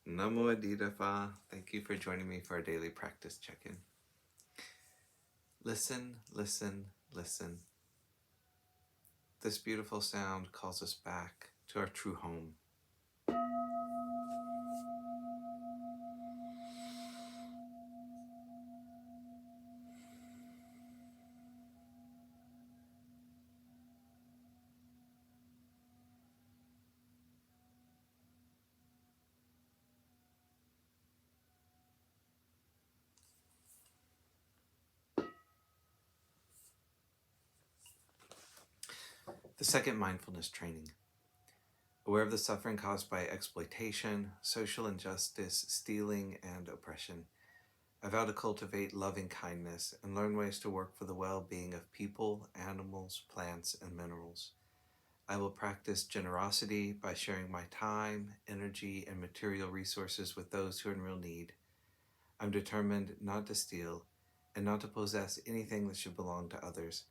Namo Adidafa. Thank you for joining me for our daily practice check-in. Listen, listen, listen. This beautiful sound calls us back to our true home. The second mindfulness training. Aware of the suffering caused by exploitation, social injustice, stealing, and oppression, I vow to cultivate loving kindness and learn ways to work for the well-being of people, animals, plants, and minerals. I will practice generosity by sharing my time, energy, and material resources with those who are in real need. I'm determined not to steal and not to possess anything that should belong to others.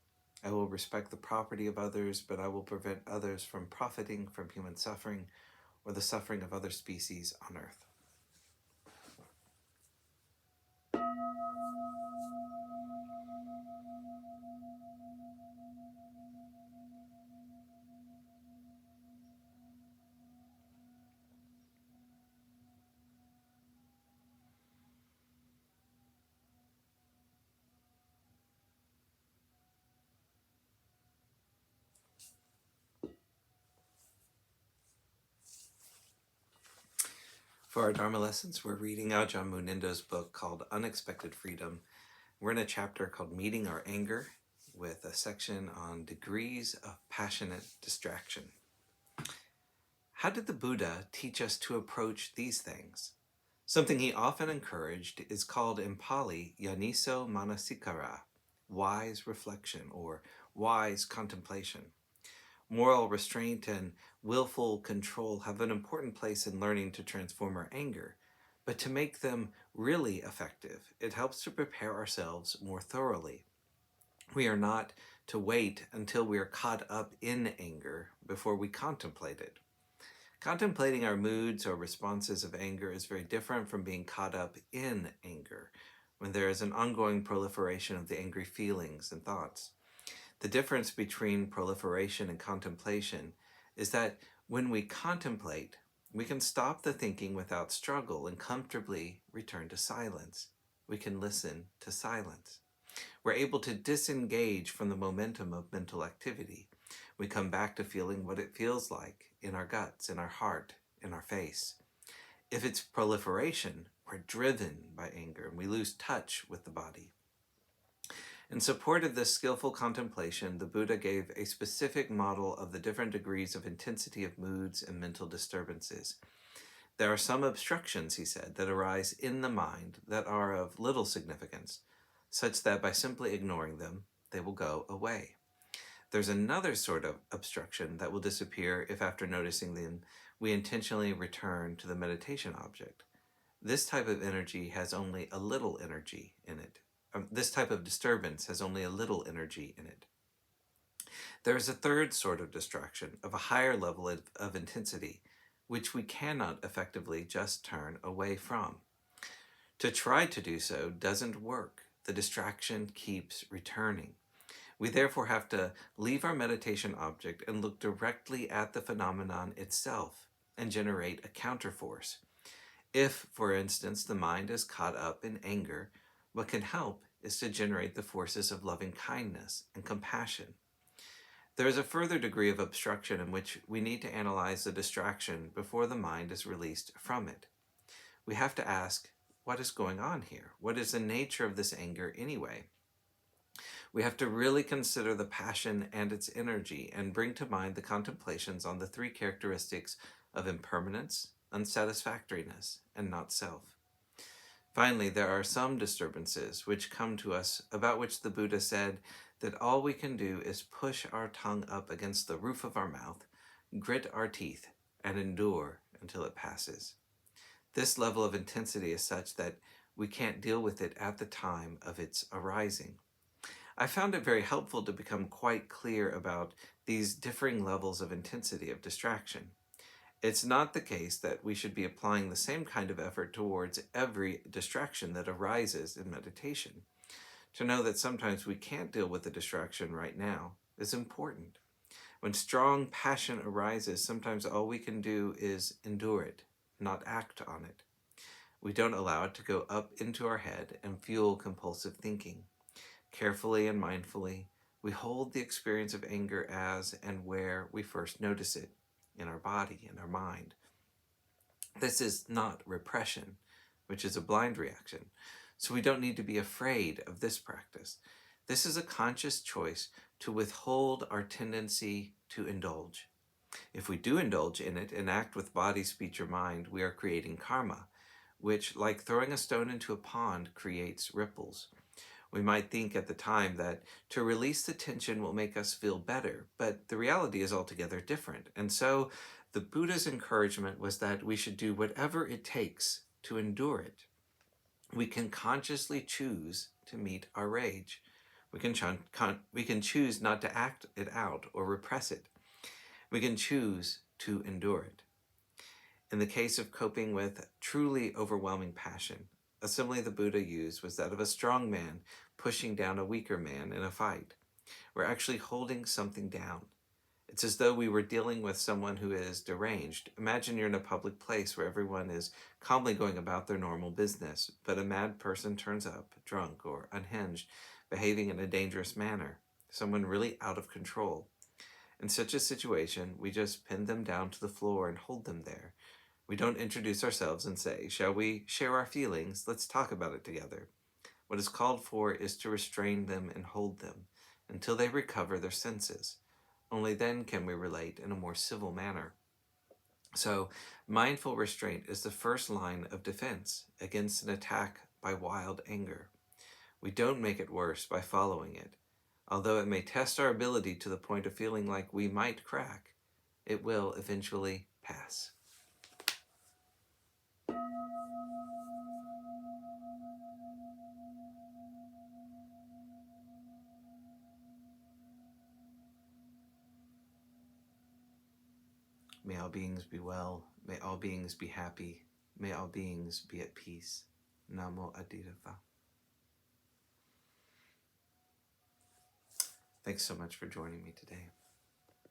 I will respect the property of others, but I will prevent others from profiting from human suffering or the suffering of other species on earth. For our Dharma lessons, we're reading Ajahn Munindo's book called Unexpected Freedom. We're in a chapter called Meeting Our Anger, with a section on degrees of passionate distraction. How did the Buddha teach us to approach these things? Something he often encouraged is called in Pali Yaniso Manasikara, wise reflection or wise contemplation. Moral restraint and willful control have an important place in learning to transform our anger, but to make them really effective, it helps to prepare ourselves more thoroughly. We are not to wait until we are caught up in anger before we contemplate it. Contemplating our moods or responses of anger is very different from being caught up in anger, when there is an ongoing proliferation of the angry feelings and thoughts. The difference between proliferation and contemplation is that when we contemplate, we can stop the thinking without struggle and comfortably return to silence. We can listen to silence. We're able to disengage from the momentum of mental activity. We come back to feeling what it feels like in our guts, in our heart, in our face. If it's proliferation, we're driven by anger and we lose touch with the body. In support of this skillful contemplation, the Buddha gave a specific model of the different degrees of intensity of moods and mental disturbances. There are some obstructions, he said, that arise in the mind that are of little significance, such that by simply ignoring them, they will go away. There's another sort of obstruction that will disappear if after noticing them, we intentionally return to the meditation object. This type of energy has only a little energy in it. This type of disturbance has only a little energy in it. There is a third sort of distraction of a higher level of intensity, which we cannot effectively just turn away from. To try to do so doesn't work. The distraction keeps returning. We therefore have to leave our meditation object and look directly at the phenomenon itself and generate a counterforce. If, for instance, the mind is caught up in anger, what can help is to generate the forces of loving kindness and compassion. There is a further degree of obstruction in which we need to analyze the distraction before the mind is released from it. We have to ask, what is going on here? What is the nature of this anger anyway? We have to really consider the passion and its energy and bring to mind the contemplations on the three characteristics of impermanence, unsatisfactoriness, and not self. Finally, there are some disturbances which come to us about which the Buddha said that all we can do is push our tongue up against the roof of our mouth, grit our teeth, and endure until it passes. This level of intensity is such that we can't deal with it at the time of its arising. I found it very helpful to become quite clear about these differing levels of intensity of distraction. It's not the case that we should be applying the same kind of effort towards every distraction that arises in meditation. To know that sometimes we can't deal with the distraction right now is important. When strong passion arises, sometimes all we can do is endure it, not act on it. We don't allow it to go up into our head and fuel compulsive thinking. Carefully and mindfully, we hold the experience of anger as and where we first notice it, in our body, in our mind. This is not repression, which is a blind reaction, so we don't need to be afraid of this practice. This is a conscious choice to withhold our tendency to indulge. If we do indulge in it and act with body, speech, or mind, we are creating karma, which, like throwing a stone into a pond, creates ripples. We might think at the time that to release the tension will make us feel better, but the reality is altogether different. And so the Buddha's encouragement was that we should do whatever it takes to endure it. We can consciously choose to meet our rage. We can choose not to act it out or repress it. We can choose to endure it. In the case of coping with truly overwhelming passion, a simile the Buddha used was that of a strong man pushing down a weaker man in a fight. We're actually holding something down. It's as though we were dealing with someone who is deranged. Imagine you're in a public place where everyone is calmly going about their normal business, but a mad person turns up, drunk or unhinged, behaving in a dangerous manner, someone really out of control. In such a situation, we just pin them down to the floor and hold them there. We don't introduce ourselves and say, "Shall we share our feelings? Let's talk about it together." What is called for is to restrain them and hold them until they recover their senses. Only then can we relate in a more civil manner. So, mindful restraint is the first line of defense against an attack by wild anger. We don't make it worse by following it. Although it may test our ability to the point of feeling like we might crack, it will eventually pass. May all beings be well. May all beings be happy. May all beings be at peace. Namo Adidava. Thanks so much for joining me today.